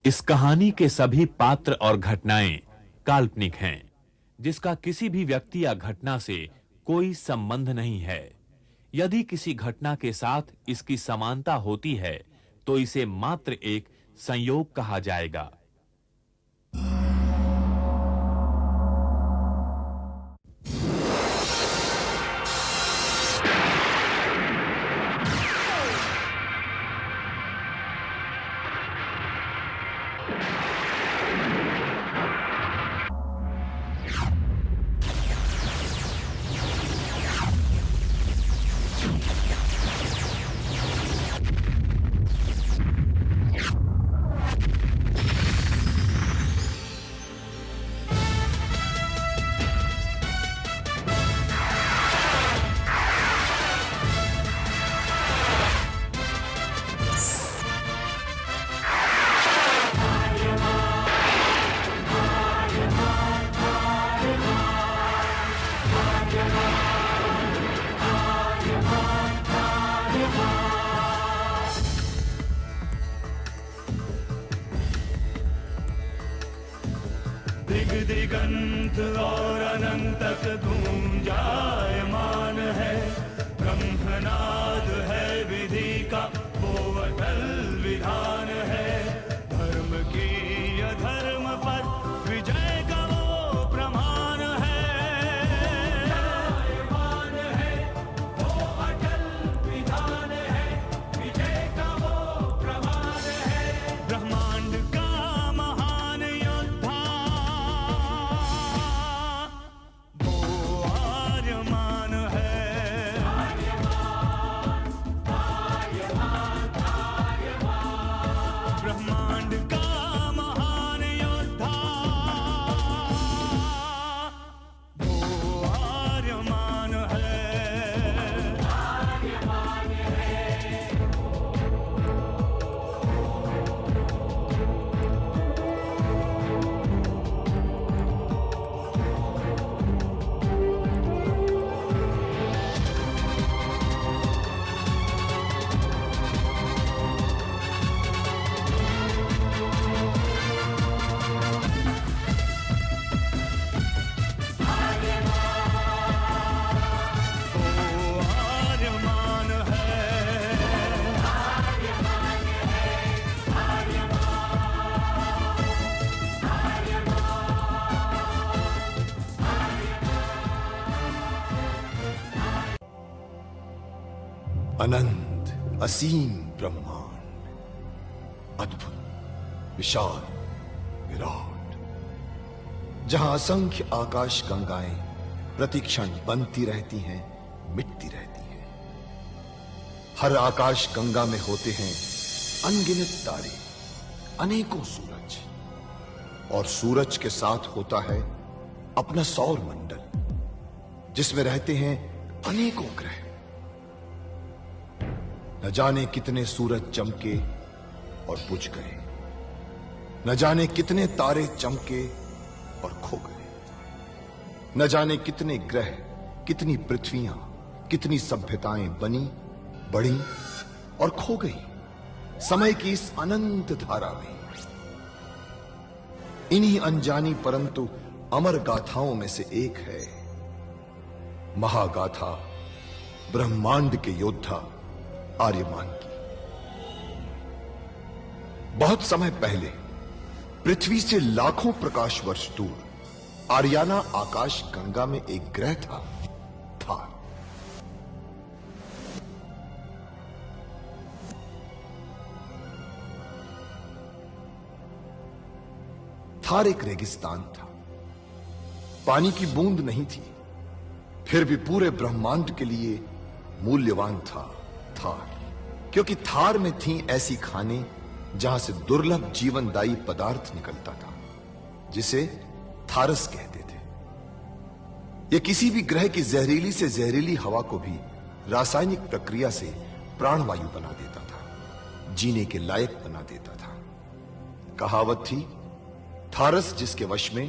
इस कहानी के सभी पात्र और घटनाएं काल्पनिक हैं, जिसका किसी भी व्यक्ति या घटना से कोई संबंध नहीं है। यदि किसी घटना के साथ इसकी समानता होती है, तो इसे मात्र एक संयोग कहा जाएगा। दिग दिगंत और अनंत तक गूंजायमान है। ब्रह्मनाद है विधि का वो अटल विधान है। धर्म की अधर्म पर विजय का वो प्रमाण है। जायमान है वो अटल विधान है। विजय का वो प्रमाण है। ब्रह्मांड का महान योद्धा आर्यमान है। ब्रह्मांड का महान योद्धा वो आर्यमान है। आर्यमान है। अनंत असीम ब्रह्मांड, अद्भुत, विशाल, विराट, जहां असंख्य आकाश गंगाएं प्रतिक्षण बनती रहती हैं, मिटती रहती हैं। हर आकाश गंगा में होते हैं अनगिनत तारे, अनेकों सूरज, और सूरज के साथ होता है अपना सौर मंडल, जिसमें रहते हैं अनेकों ग्रह। न जाने कितने सूरज चमके और बुझ गए, न जाने कितने तारे चमके और खो गए, न जाने कितने ग्रह, कितनी पृथ्वियां, कितनी सभ्यताएं बनी, बढ़ी और खो गई समय की इस अनंत धारा में। इन्हीं अनजानी परंतु अमर गाथाओं में से एक है महागाथा ब्रह्मांड के योद्धा आर्यमान की। बहुत समय पहले पृथ्वी से लाखों प्रकाश वर्ष दूर आर्याना आकाश गंगा में एक ग्रह था, थार। थार एक रेगिस्तान था, पानी की बूंद नहीं थी, फिर भी पूरे ब्रह्मांड के लिए मूल्यवान था थार, क्योंकि थार में थी ऐसी खाने जहां से दुर्लभ जीवनदायी पदार्थ निकलता था, जिसे थारस कहते थे। यह किसी भी ग्रह की जहरीली से जहरीली हवा को भी रासायनिक प्रक्रिया से प्राणवायु बना देता था, जीने के लायक बना देता था। कहावत थी, थारस जिसके वश में,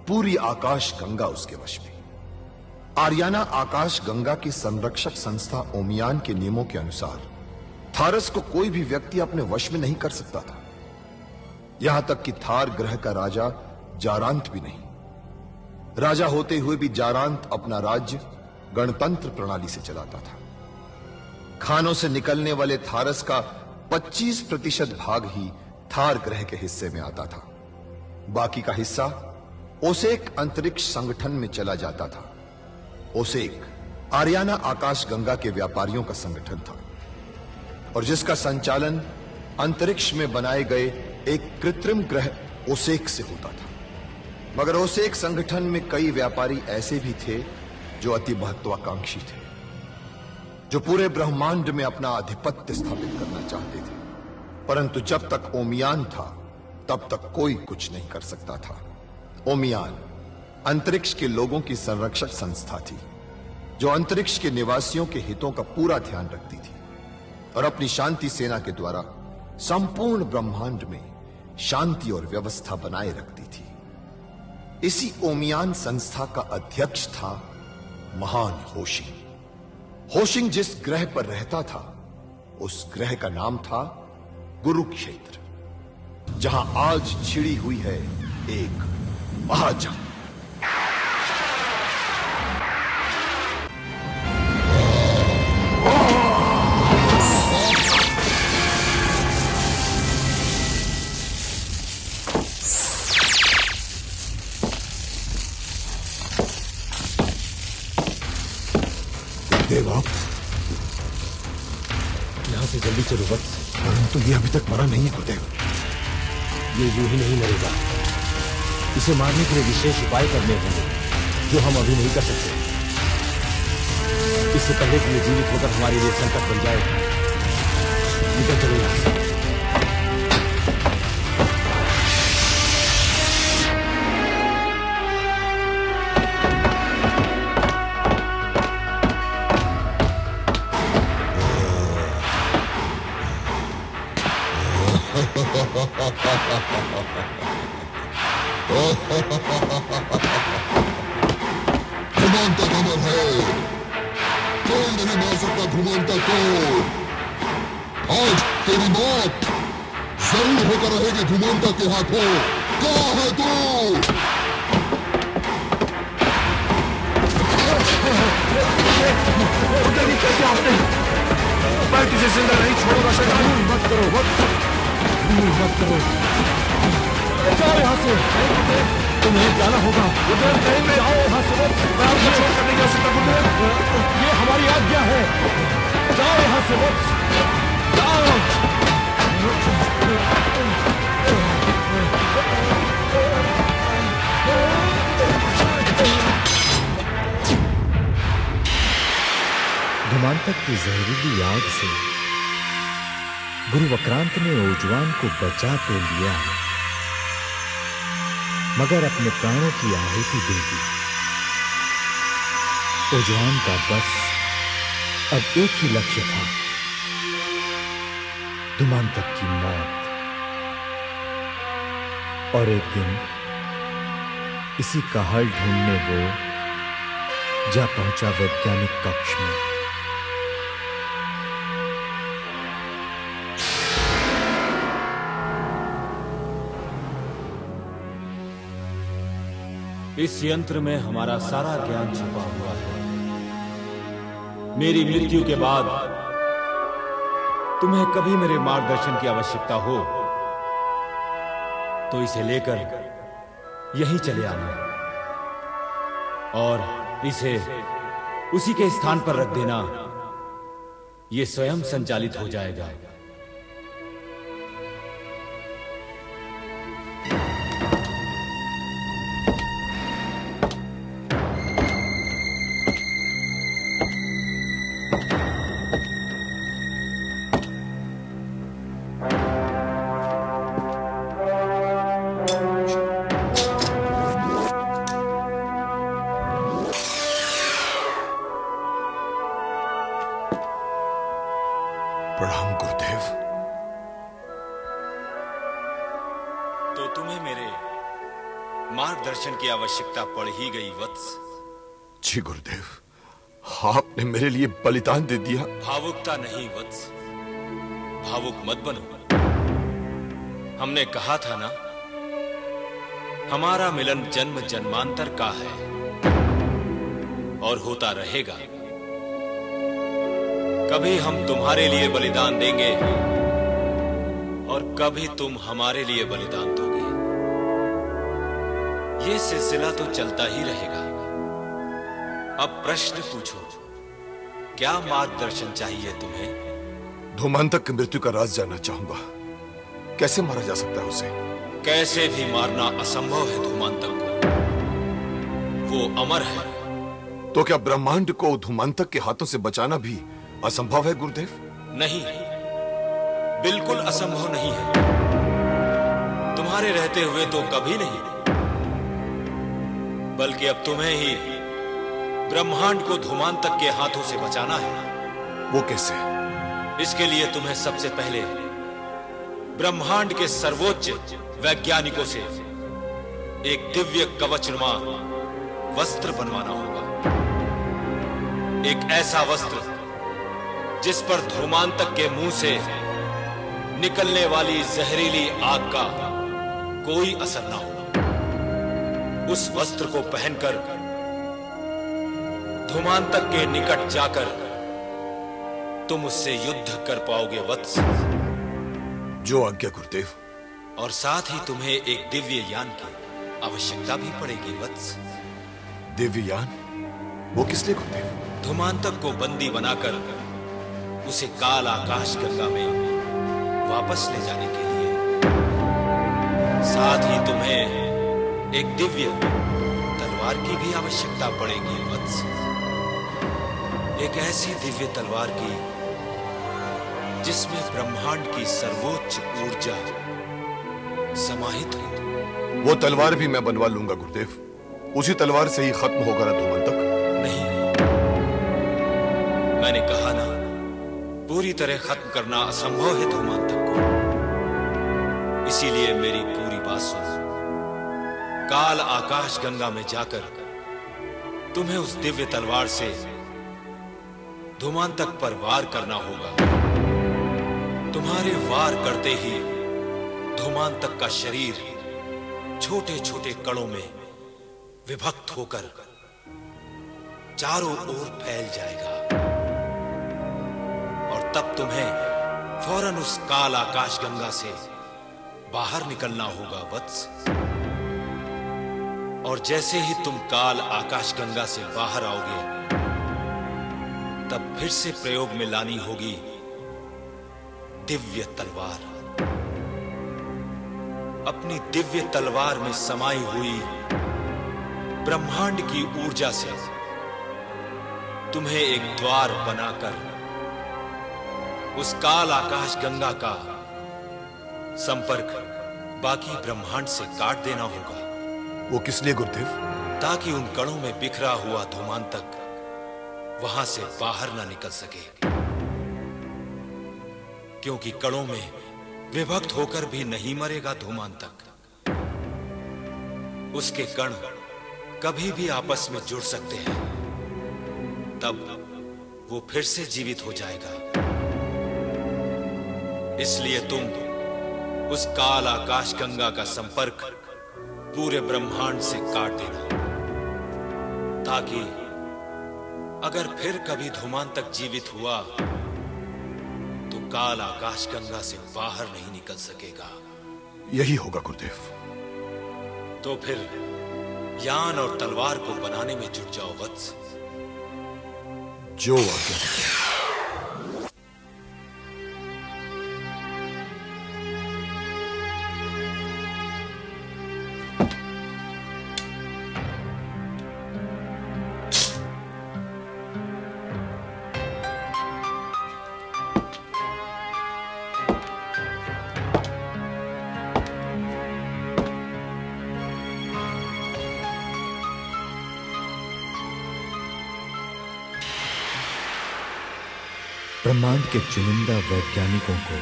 पूरी आकाश गंगा उसके वश में। आर्याना आकाश गंगा की संरक्षक संस्था ओमियान के नियमों के अनुसार थारस को कोई भी व्यक्ति अपने वश में नहीं कर सकता था। यहां तक कि थार ग्रह का राजा जारांत भी नहीं। राजा होते हुए भी जारांत अपना राज्य गणतंत्र प्रणाली से चलाता था। खानों से निकलने वाले थारस का 25% भाग ही थार ग्रह के हिस्से में आता था। बाकी का हिस्सा ओसेक अंतरिक्ष संगठन में चला जाता था। ओसेक आरियाना आकाश गंगा के व्यापारियों का संगठन था और जिसका संचालन अंतरिक्ष में बनाए गए एक कृत्रिम ग्रह ओसेक से होता था। मगर ओसेक संगठन में कई व्यापारी ऐसे भी थे जो अति महत्वाकांक्षी थे, जो पूरे ब्रह्मांड में अपना आधिपत्य स्थापित करना चाहते थे। परंतु जब तक ओमियान था तब तक कोई कुछ नहीं कर सकता था। ओमियान अंतरिक्ष के लोगों की संरक्षक संस्था थी जो अंतरिक्ष के निवासियों के हितों का पूरा ध्यान रखती थी और अपनी शांति सेना के द्वारा संपूर्ण ब्रह्मांड में शांति और व्यवस्था बनाए रखती थी। इसी ओमियान संस्था का अध्यक्ष था महान होशिंग। होशिंग जिस ग्रह पर रहता था उस ग्रह का नाम था कुरुक्षेत्र, जहां आज छिड़ी हुई है एक महाजंग। देवा, यहां से जल्दी चलो वत्स। परंतु ये अभी तक मरा नहीं है गुरुदेव। ये यूं ही नहीं मरेगा। इसे मारने के लिए विशेष उपाय करने होंगे जो हम अभी नहीं कर सकते। इससे पहले कि ये जीवित होकर हमारे लिए संकट बन जाए, निकल चलो यहां से। घुमांता कमर है, कोई नहीं मार सकता घुमांता को। आज तेरी मौत जरूर होकर रहेगी घुमांता के हाथों। कहाँ है तू? मैं किसी जिंदा नहीं छोड़ूंगा। शैतान, मत करो, मत करो। जाओ यहाँ से, तुम्हें जाना होगा। जाओ यहाँ से, मैं आपको छोड़ कर नहीं जा सकता। ये हमारी आज्ञा है। जाओ यहाँ से, जाओ। धुमांतक की जहरीली आग से गुरु वक्रांत ने ओजवान को बचा तो लिया, मगर अपने प्राणों की आहुति दे दी। ओजवान का बस अब एक ही लक्ष्य था, धुमांतक की मौत। और एक दिन इसी का हल ढूंढने वो जा पहुंचा वैज्ञानिक कक्ष में। इस यंत्र में हमारा सारा ज्ञान छुपा हुआ है। मेरी मृत्यु के बाद तुम्हें कभी मेरे मार्गदर्शन की आवश्यकता हो तो इसे लेकर यहीं चले आना और इसे उसी के स्थान पर रख देना। यह स्वयं संचालित हो जाएगा। प्रणाम गुरुदेव। तो तुम्हें मेरे मार्गदर्शन की आवश्यकता पड़ ही गई वत्स। जी गुरुदेव, आपने मेरे लिए बलिदान दे दिया। भावुकता नहीं वत्स, भावुक मत बनो। हमने कहा था ना, हमारा मिलन जन्म जन्मांतर का है और होता रहेगा। कभी हम तुम्हारे लिए बलिदान देंगे और कभी तुम हमारे लिए बलिदान दोगे। ये सिलसिला तो चलता ही रहेगा। अब प्रश्न पूछो, क्या मार्गदर्शन चाहिए तुम्हें? धूमांतक की मृत्यु का राज जानना चाहूंगा। कैसे मारा जा सकता है उसे? कैसे भी मारना असंभव है धूमांतक को, वो अमर है। तो क्या ब्रह्मांड को धूमांतक के हाथों से बचाना भी असंभव है गुरुदेव? नहीं, बिल्कुल असंभव नहीं है। तुम्हारे रहते हुए तो कभी नहीं, बल्कि अब तुम्हें ही ब्रह्मांड को धूमांतक के हाथों से बचाना है। वो कैसे? इसके लिए तुम्हें सबसे पहले ब्रह्मांड के सर्वोच्च वैज्ञानिकों से एक दिव्य कवचनुमा वस्त्र बनवाना होगा। एक ऐसा वस्त्र जिस पर धूमांतक के मुंह से निकलने वाली जहरीली आग का कोई असर ना हो। उस वस्त्र को पहनकर धूमांतक के निकट जाकर तुम उससे युद्ध कर पाओगे वत्स। जो आज्ञा गुरुदेव। और साथ ही तुम्हें एक दिव्य यान की आवश्यकता भी पड़ेगी वत्स। दिव्य यान? वो किस लिए गुरुदेव? धूमांतक को बंदी बनाकर उसे काल आकाश गंगा में वापस ले जाने के लिए। साथ ही तुम्हें एक दिव्य तलवार की भी आवश्यकता पड़ेगी वत्स। एक ऐसी दिव्य तलवार की जिसमें ब्रह्मांड की सर्वोच्च ऊर्जा समाहित हो। वो तलवार भी मैं बनवा लूंगा गुरुदेव। उसी तलवार से ही खत्म होगा ना धूमांतक? नहीं, मैंने कहा ना, पूरी तरह खत्म करना असंभव है धूमांतक को। इसीलिए मेरी पूरी बात सुनो। काल आकाश गंगा में जाकर तुम्हें उस दिव्य तलवार से धूमांतक पर वार करना होगा। तुम्हारे वार करते ही धूमांतक का शरीर छोटे छोटे कणों में विभक्त होकर चारों ओर फैल जाएगा और तब तुम्हें फौरन उस काल आकाश गंगा से बाहर निकलना होगा वत्स। और जैसे ही तुम काल आकाश गंगा से बाहर आओगे, तब फिर से प्रयोग में लानी होगी दिव्य तलवार। अपनी दिव्य तलवार में समाई हुई ब्रह्मांड की ऊर्जा से तुम्हें एक द्वार बनाकर उस काल आकाश गंगा का संपर्क बाकी ब्रह्मांड से काट देना होगा। वो किस लिए गुरुदेव? ताकि उन कणों में बिखरा हुआ धूमांतक वहां से बाहर ना निकल सके। क्योंकि कणों में विभक्त होकर भी नहीं मरेगा धूमांतक। उसके कण कभी भी आपस में जुड़ सकते हैं, तब वो फिर से जीवित हो जाएगा। इसलिए तुम उस काल आकाश गंगा का संपर्क पूरे ब्रह्मांड से काट देना, ताकि अगर फिर कभी धूमांतक जीवित हुआ तो काल आकाश गंगा से बाहर नहीं निकल सकेगा। यही होगा गुरुदेव। तो फिर यान और तलवार को बनाने में जुट जाओ वत्स। जो आज्ञा। ब्रह्मांड के चुनिंदा वैज्ञानिकों को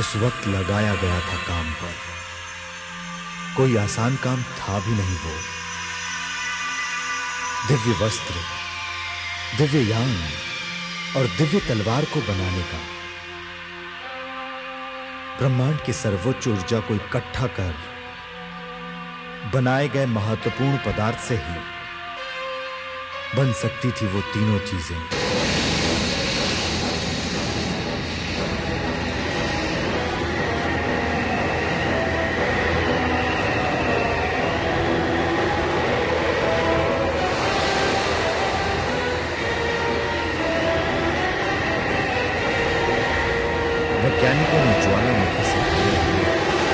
उस वक्त लगाया गया था काम पर। कोई आसान काम था भी नहीं वो। दिव्य वस्त्र, दिव्य यान और दिव्य तलवार को बनाने का ब्रह्मांड की सर्वोच्च ऊर्जा को इकट्ठा कर बनाए गए महत्वपूर्ण पदार्थ से ही बन सकती थी वो तीनों चीजें। वैज्ञानिकों ने ज्वालामुखी से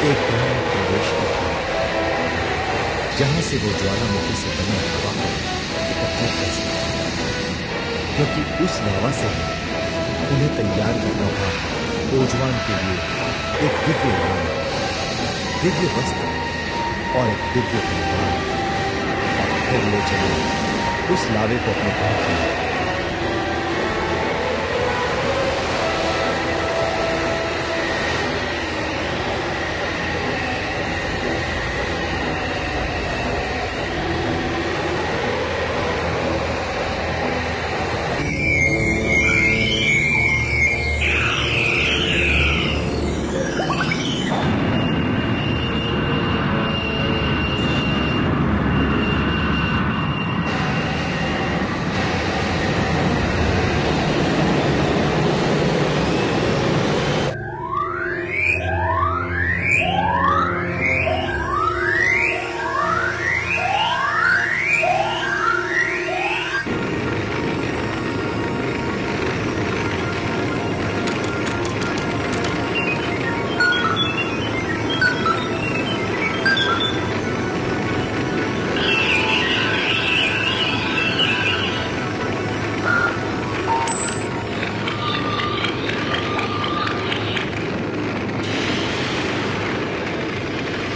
एक ग्रह में प्रवेश किया, जहां से वो ज्वालामुखी से बनी हवा को एकत्रित कर सके, क्योंकि उस लावा से उन्हें तैयार करना था ओजवान के लिए एक दिव्य यान, दिव्य वस्त्र और एक दिव्य परिवार। और फिर ले चले उस लावे को अपने घर किया।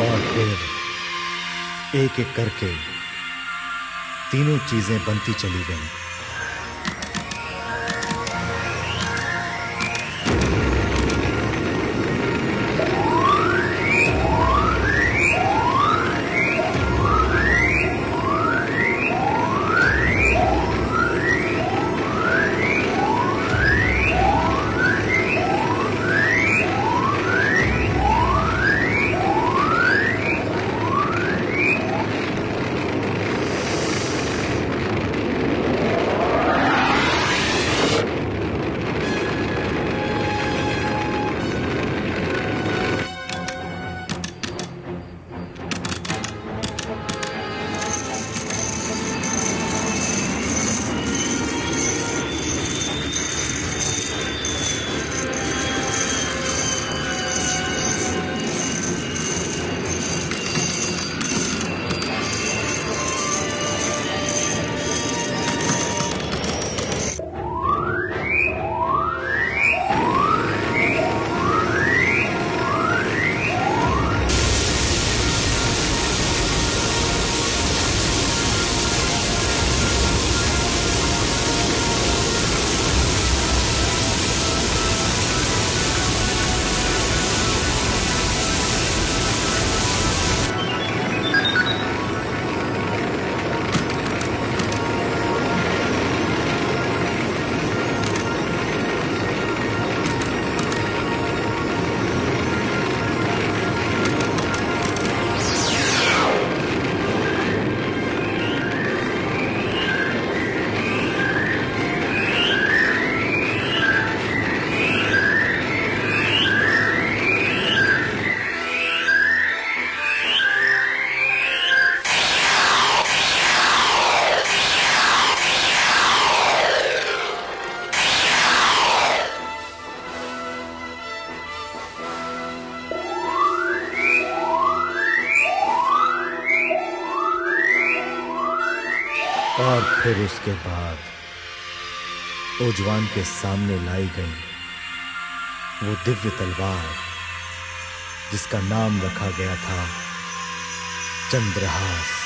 और फिर एक एक करके तीनों चीजें बनती चली गईं। और फिर उसके बाद ओजवान के सामने लाई गई वो दिव्य तलवार, जिसका नाम रखा गया था चंद्रहास।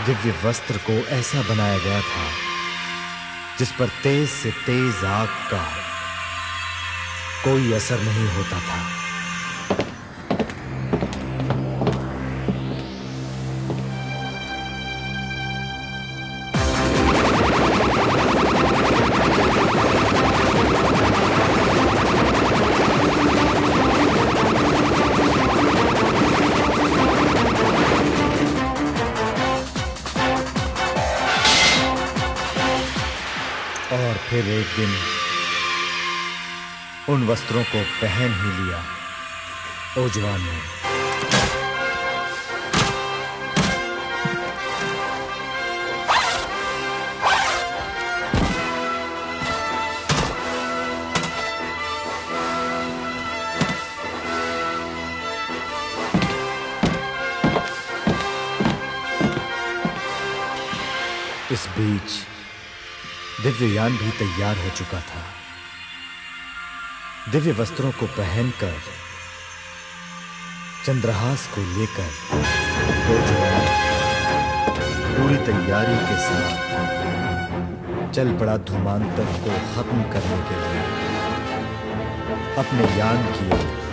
दिव्य वस्त्र को ऐसा बनाया गया था जिस पर तेज से तेज आग का कोई असर नहीं होता था। और फिर एक दिन उन वस्त्रों को पहन ही लिया ओजवान ने। इस बीच दिव्ययान भी तैयार हो चुका था। दिव्य वस्त्रों को पहनकर चंद्रहास को लेकर पूरी तैयारी के साथ चल पड़ा धूमांतक को खत्म करने के लिए अपने यान की ओर।